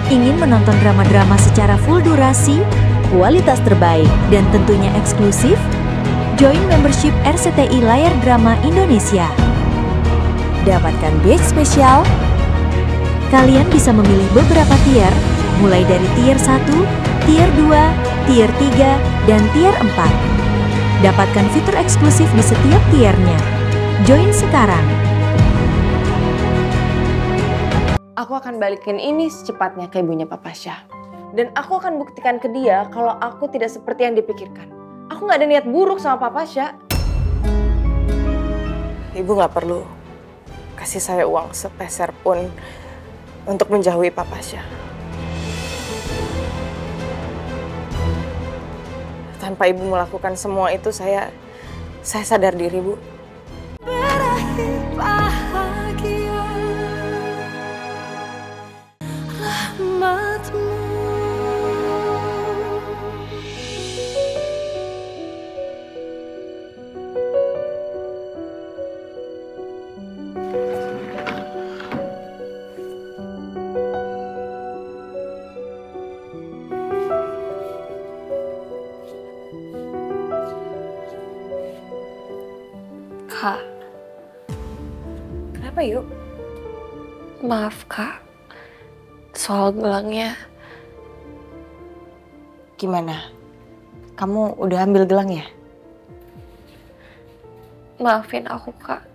Ingin menonton drama-drama secara full durasi, kualitas terbaik, dan tentunya eksklusif? Join membership RCTI Layar Drama Indonesia. Dapatkan batch spesial. Kalian bisa memilih beberapa tier, mulai dari tier 1, tier 2, tier 3, dan tier 4. Dapatkan fitur eksklusif di setiap tiernya. Join sekarang. Aku akan balikin ini secepatnya ke ibunya Papa Syah. Dan aku akan buktikan ke dia kalau aku tidak seperti yang dipikirkan. Aku gak ada niat buruk sama Papa Syah. Ibu gak perlu kasih saya uang sepeser pun untuk menjauhi Papa Syah. Tanpa ibu melakukan semua itu, saya sadar diri, Bu. Berakhir bahagia, rahmatmu. Kak, Kenapa, Yuk? maaf Kak, soal gelangnya. Gimana? Kamu udah ambil gelang ya? Maafin aku Kak.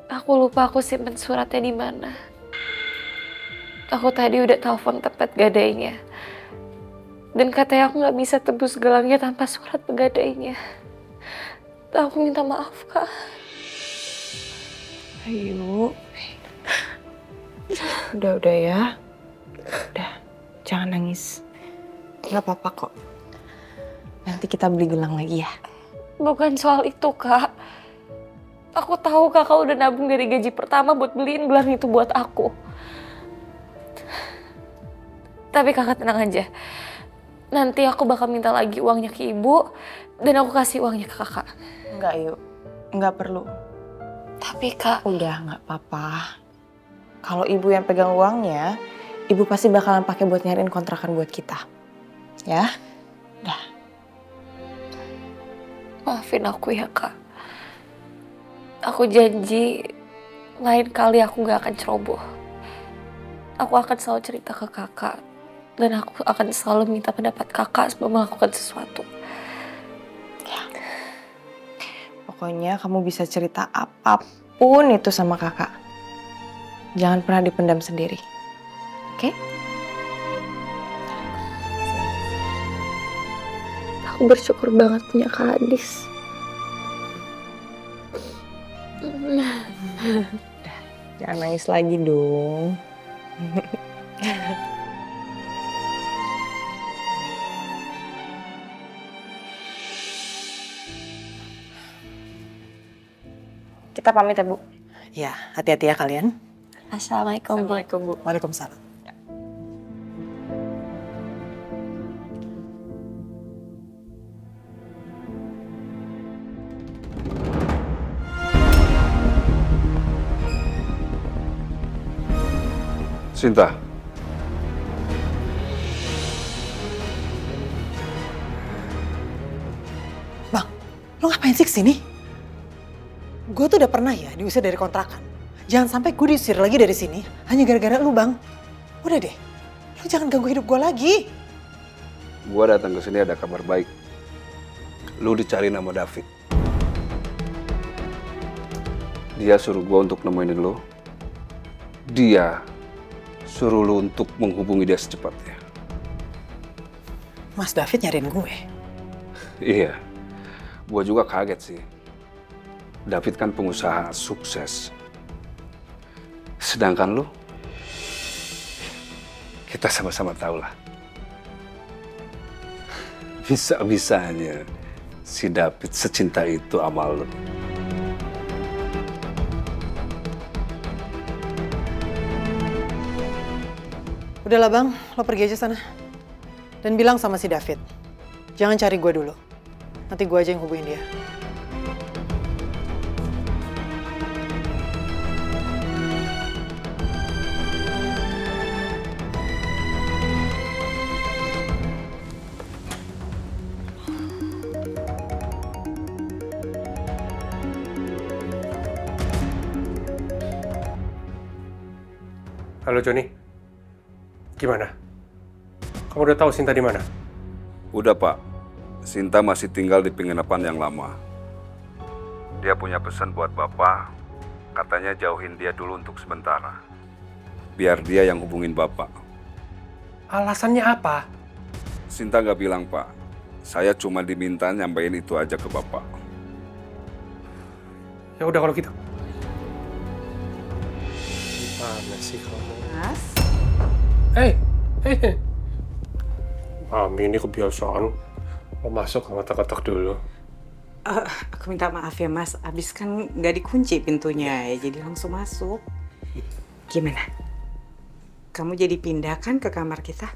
Aku lupa aku simpen suratnya di mana. Aku tadi udah telepon tempat gadainya. Dan katanya aku nggak bisa tebus gelangnya tanpa surat pegadainya. Aku minta maaf Kak. Ayo. Udah ya. Udah, jangan nangis. Gak apa-apa kok. Nanti kita beli gelang lagi ya. Bukan soal itu Kak. Aku tahu Kakak udah nabung dari gaji pertama buat beliin gelang itu buat aku. Tapi Kakak tenang aja. Nanti aku bakal minta lagi uangnya ke Ibu. Dan aku kasih uangnya ke Kakak. Enggak, Yuk. Enggak perlu. Tapi Kak, Udah, nggak apa-apa. Kalau ibu yang pegang uangnya, ibu pasti bakalan pakai buat nyariin kontrakan buat kita. Ya? Udah. maafin aku ya Kak. Aku janji lain kali aku gak akan ceroboh. Aku akan selalu cerita ke Kakak. Dan aku akan selalu minta pendapat Kakak sebelum melakukan sesuatu. Pokoknya kamu bisa cerita apapun itu sama kakak. Jangan pernah dipendam sendiri. Oke? Aku bersyukur banget punya Kak Adis. Jangan nangis lagi dong. Kita pamit ya, Bu. Ya, hati-hati ya kalian. Assalamualaikum Bu. Bu. Waalaikumsalam. Sinta. Bang, lo ngapain sih kesini? Gue tuh udah pernah ya diusir dari kontrakan. Jangan sampai gue diusir lagi dari sini hanya gara-gara lu, Bang. Udah deh, lo jangan ganggu hidup gue lagi. Gua datang ke sini ada kabar baik. Lu dicari nama David. Dia suruh gua untuk nemuin lu. Dia suruh lu untuk menghubungi dia secepatnya. Mas David nyariin gue. Iya, gua juga kaget sih. David kan pengusaha sukses. Sedangkan lu, kita sama-sama tahu lah. Bisa-bisanya si David secinta itu sama lu. Udahlah Bang, lo pergi aja sana. Dan bilang sama si David, jangan cari gue dulu. Nanti gue aja yang hubungin dia. Halo Joni, gimana? Kamu udah tahu Sinta di mana? Udah Pak, Sinta masih tinggal di penginapan yang lama. Dia punya pesan buat Bapak, katanya jauhin dia dulu untuk sementara. Biar dia yang hubungin Bapak. Alasannya apa? Sinta nggak bilang Pak, saya cuma diminta nyampein itu aja ke Bapak. Ya udah kalau gitu. Gimana sih kamu? Mas? Hei. Mami ini kebiasaan. Mau masuk ngetok-ngetok dulu. Aku minta maaf ya Mas, abis kan nggak dikunci pintunya ya, jadi langsung masuk. Gimana? Kamu jadi pindah kan ke kamar kita?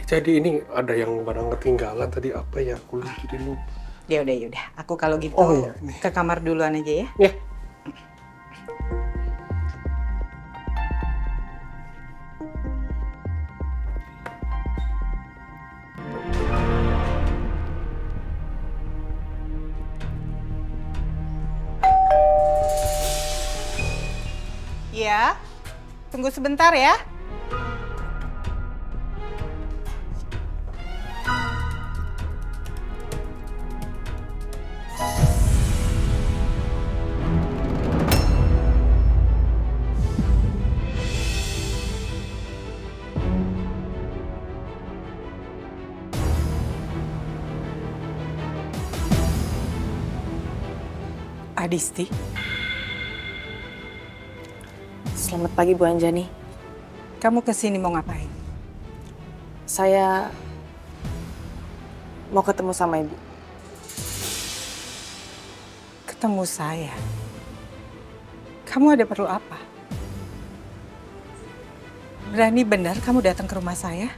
Jadi ini ada yang barang ketinggalan tadi apa ya? Aku jadi lupa. Yaudah. Aku kalau gitu Nih. ke kamar duluan aja ya. Ya. Ya, tunggu sebentar ya. Adisti. Selamat pagi Bu Anjani. Kamu kesini mau ngapain? Saya mau ketemu sama Ibu. Ketemu saya. Kamu ada perlu apa? Berani benar kamu datang ke rumah saya?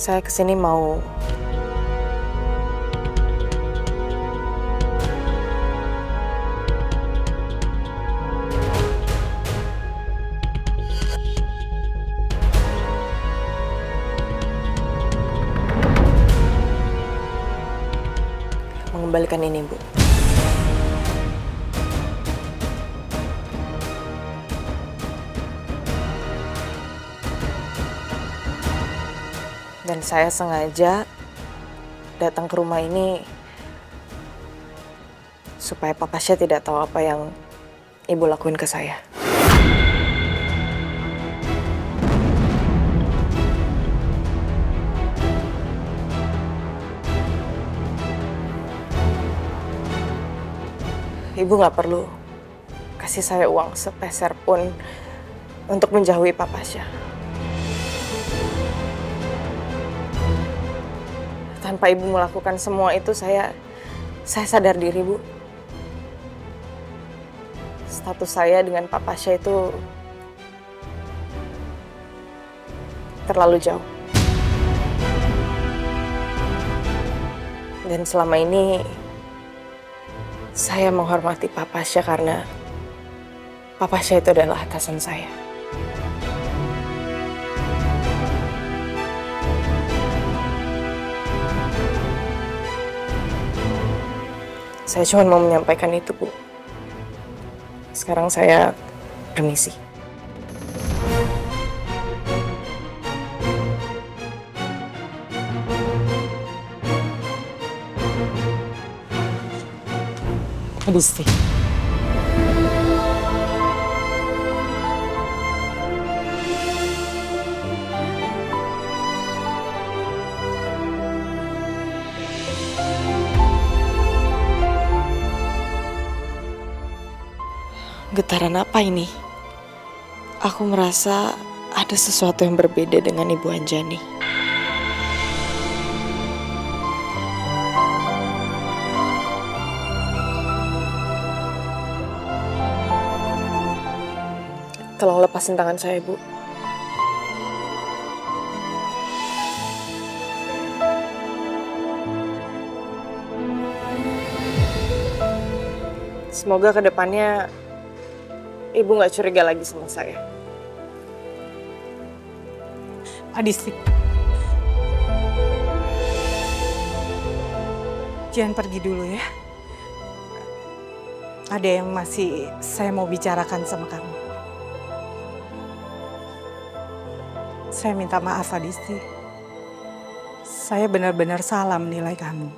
Saya kesini mau mengembalikan ini, Bu. Dan saya sengaja datang ke rumah ini supaya Papa Syah tidak tahu apa yang Ibu lakuin ke saya. Ibu nggak perlu kasih saya uang sepeser pun untuk menjauhi Papa Syah. Tanpa Ibu melakukan semua itu, saya sadar diri, Bu. Status saya dengan Papa Syah itu terlalu jauh. Dan selama ini saya menghormati Papa Syah karena Papa Syah itu adalah atasan saya. Saya cuma mau menyampaikan itu, Bu. Sekarang saya permisi. Adisti. Getaran apa ini? Aku merasa ada sesuatu yang berbeda dengan Ibu Anjani. Tolong lepasin tangan saya, Bu. Semoga kedepannya ibu nggak curiga lagi sama saya. Adisti, jangan pergi dulu ya. Ada yang masih saya mau bicarakan sama kamu. Saya minta maaf, Adisti. Saya benar-benar salah menilai kamu.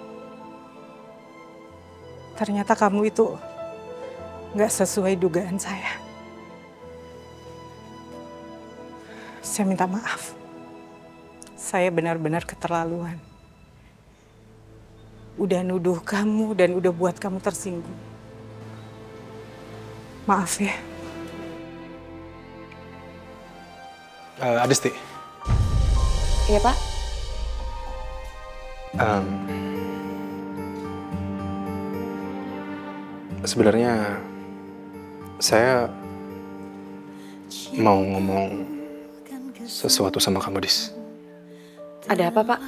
Ternyata kamu itu nggak sesuai dugaan saya. Saya minta maaf. Saya benar-benar keterlaluan. Udah nuduh kamu dan udah buat kamu tersinggung. Maaf ya. Adisti. Iya, Pak? Sebenarnya saya mau ngomong sesuatu sama kamu, Dis. Ada apa, Pak?